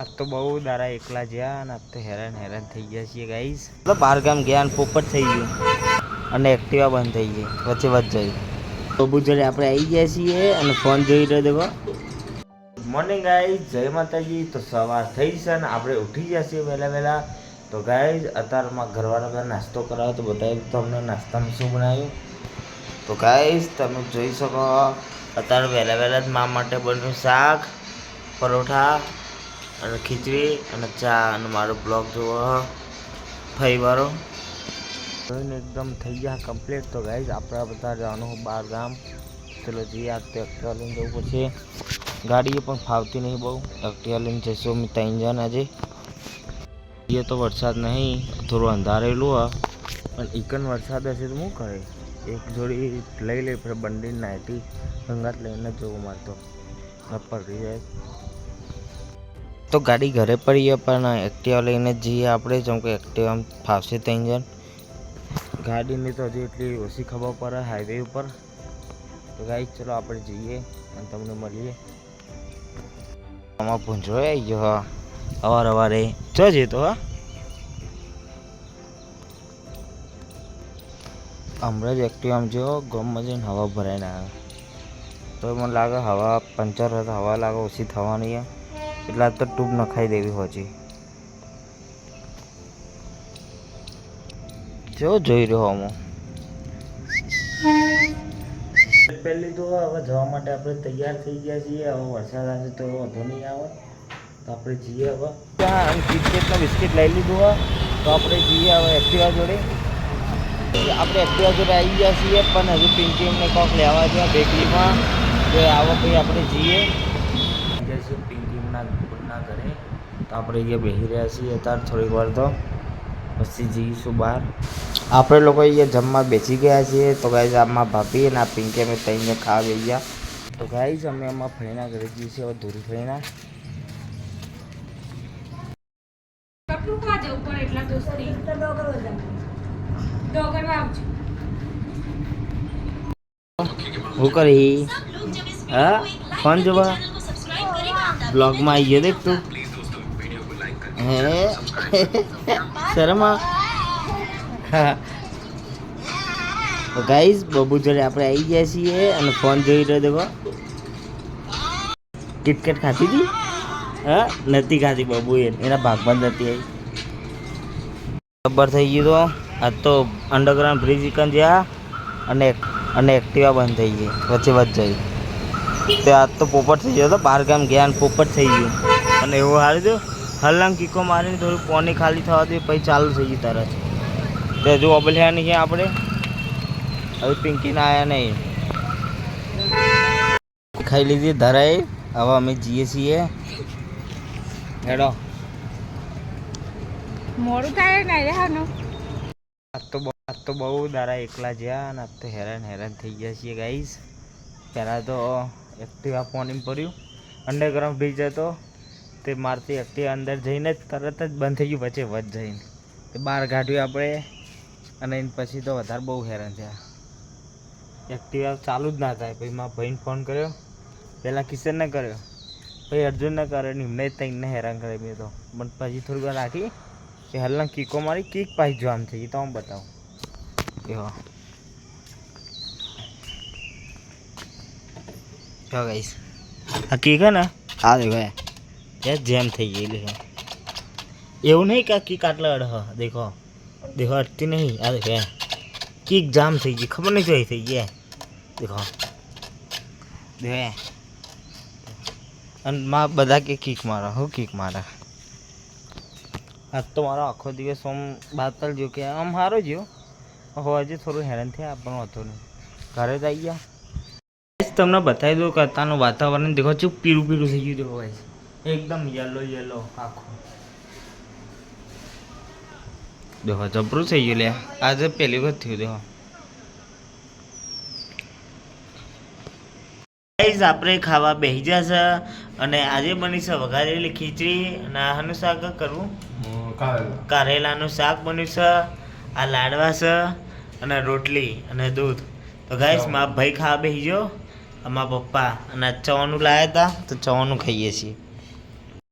आज तो બહુ દારા એકલા જ્યાં અને આજ તો હેરાન થઈ ગયા છીએ ગાઈસ. તો બહાર ગામ ગયા અને પોપટ થઈ ગયું અને એક્ટિવા બંધ થઈ ગઈ વચ્ચે વચ્ચે બબુ જોડે આપણે આવી ગયા છીએ અને ફોન જોઈ રહ્યો દેખો. ગુડ મોર્નિંગ ગાઈસ, જય માતાજી. તો સવાર થઈ છે અને આપણે ઉઠી ગયા છીએ વહેલા. તો ગાઈસ અત્યારમાં ઘરવાળા બધા નાસ્તો કરાવો તો બતાવી તમને નાસ્તામાં શું બનાવ્યું. તો ગાઈસ તમે જોઈ શકો અત્યારે વહેલા જ મા માટે બન્યું શાક, પરોઠા અને ખીચડી અને ચા અને મારો બ્લોગ જોવો ફઈવારો જોઈને એકદમ થઈ ગયા કમ્પ્લીટ. તો ગાઈસ આપણે બધા જવાનું બહાર ગામ. ચલો જઈએ. આજ તો એક્ટિવા લઈને જવું પડશે. ગાડીઓ પણ ફાવતી નહીં બહુ. એક્ટિવા લઈને જઈશું અમે 3 જણ આજે. એ તો વરસાદ નહીં, થોડું અંધારેલું હા, પણ એકન વરસાદ હશે તો શું કરે. એક જોડી લઈ લે પછી બંડી નાઈટી ગંગાત લઈને જવું મારતો પડી જાય. તો ગાડી ઘરે પડીએ પણ એક્ટિવા લઈને જઈએ આપણે, જેમ કે એક્ટિવા ફાવશે 3 જણ. ગાડીની તો હજી એટલી ઓછી ખબર પડે હાઈવે ઉપર. તો ગાઈસ ચલો આપણે જઈએ અને તમને મળીએ. આમાં પૂંછો આવી ગયો હા અવારે જો જઈએ. તો હા હમણાં જ એક્ટિવા જો ગમમાં જઈને હવા ભરાઈને આવે તો મને લાગે હવા પંચર હતા, હવા લાગે ઓછી થવાની છે એટલે તો ટ્યુબ નખાઈ દેવી હોજી. જો જોઈ રહ્યો હું પહેલી તો હવે જવા માટે આપણે તૈયાર થઈ ગયા છીએ. હવે વરસાદ આવે તો વધુ નહીં આવે તો આપણે જઈએ. હવે ત્યાં કિટકેટનો બિસ્કિટ લઈ લીધું હોય તો આપણે જઈએ હવે એક્ટિવા જોડે. આપણે એક્ટિવા જોડે આવી ગયા છીએ પણ હજુ પિંકી એમને કોક લેવા છે બેકરીમાં. તો આવો ભાઈ આપણે જઈએ જઈશું પિંકીમના ઘરે. તો આપણે અહીંયા બેસી રહ્યા છીએ અત્યારે થોડીક વાર તો પછી જઈશું બહાર. આપણે લોકો અહીંયા જમવા બેસી ગયા છીએ. તો ગાઈઝ આમાં ભાભી અને આ પિંકી અમે 3 જણ ખાવા બેસી ગયા. તો ગાઈઝ અમે આમાં ફઈના ઘરે જઈએ છીએ. હવે ધૂરી ફઈના હું કરી હા ફોન જોવા બ્લોગમાં આવી ગયો દેખ તું હે શરમા. તો ગાઈઝ બબુ જોડે આપણે આવી ગયા છીએ અને ફોન જોઈ રહ્યો દેખો. કિટકેટ ખાતી હતી હા નથી ખાતી બબુ એના ભાગમાં નથી આવી. ખબર થઈ ગયું. તો આજ તો અંડરગ્રાઉન્ડ બ્રિજ ઇકન જ્યાં અને એક્ટિવા બંધ થઈ ગઈ વચ્ચે જઈ. તો આજ તો પોપટ થઈ ગયો હતો. બહાર ગામ ગયા અને પોપટ થઈ ગયું અને એવું હારું થયું. હલ્લાંગ કીકો મારીને થોડું પાણી ખાલી થવા દે પછી ચાલુ થઈ ગયું તરત. તો હજુ અબલ્યા નહીં આપણે. હવે પિંકીના આવ્યા નહીં. ખાઈ લીધી ધરાઈ. હવે અમે જઈએ છીએ હેડો. મોડું થાય ને રહેવાનું. આજ તો બહુ દારા એકલા જ્યાં અને આજ તો હેરાન થઈ ગયા છીએ ગાઈસ. પહેલાં તો એક્ટિવા પાણીમાં પડ્યું. અંડરગ્રાઉન્ડ બ્રિજ હતો તે મારતી એક્ટિવા અંદર જઈને તરત જ બંધ થઈ ગયું વચ્ચે જઈને. તે બહાર કાઢ્યું આપણે અને પછી તો વધારે બહુ હેરાન થયા. એક્ટિવા ચાલુ જ ના થાય. પછી મારા ભાઈને ફોન કર્યો, પહેલાં કિશનને કર્યો, પછી અર્જુનને કર્યો. નિમને જ તઈને હેરાન કરી મેં તો. પણ પછી થોડી વાર રાખી કે હલ્લા કીકો મારી કીક પાછી જામ થઈ ગઈ. તો હું બતાવું એવો જો ગાઈસ આ કીક હે ને આ દેખો યાર જેમ થઈ ગયેલી છે. એવું નહીં કે આ કીક આટલા અડ દેખો અટતી નહીં. આ દેખો કીક જામ થઈ ગઈ. ખબર નહીં જોઈ થઈ ગઈ દેખો અને માં બધા કે કીક મારા હું કીક મારા. આજ તો મારો આખો દિવસ આમ બાતલ જો કે આમ સારો જ્યો. હજુ થોડું હેરાન થયા પણ વાંધો નહીં. ઘરે જ આવી ગયા. તમને બતાવી દઉં કે અત્યારનું વાતાવરણ દેખો ચૂપ પીળું થઈ ગયું. દેખો ભાઈ એકદમ યલો આખું દેખો જબરું થઈ ગયું. લે આજે પહેલી વખત થયું. દેખો ગાઈસ આપણે ખાવા બેસી જશે અને આજે બની છે વઘારેલી ખીચડી અને આનું શાક કરવું કારેલાનું શાક બન્યું છે. આ લાડવા છે અને રોટલી અને દૂધ. તો ગાઈસ મારા ભાઈ ખાવા બેસી ગયો. અમારા પપ્પા અને ચવાનું લાવ્યા હતા તો ચવાનું ખાઈએ છીએ.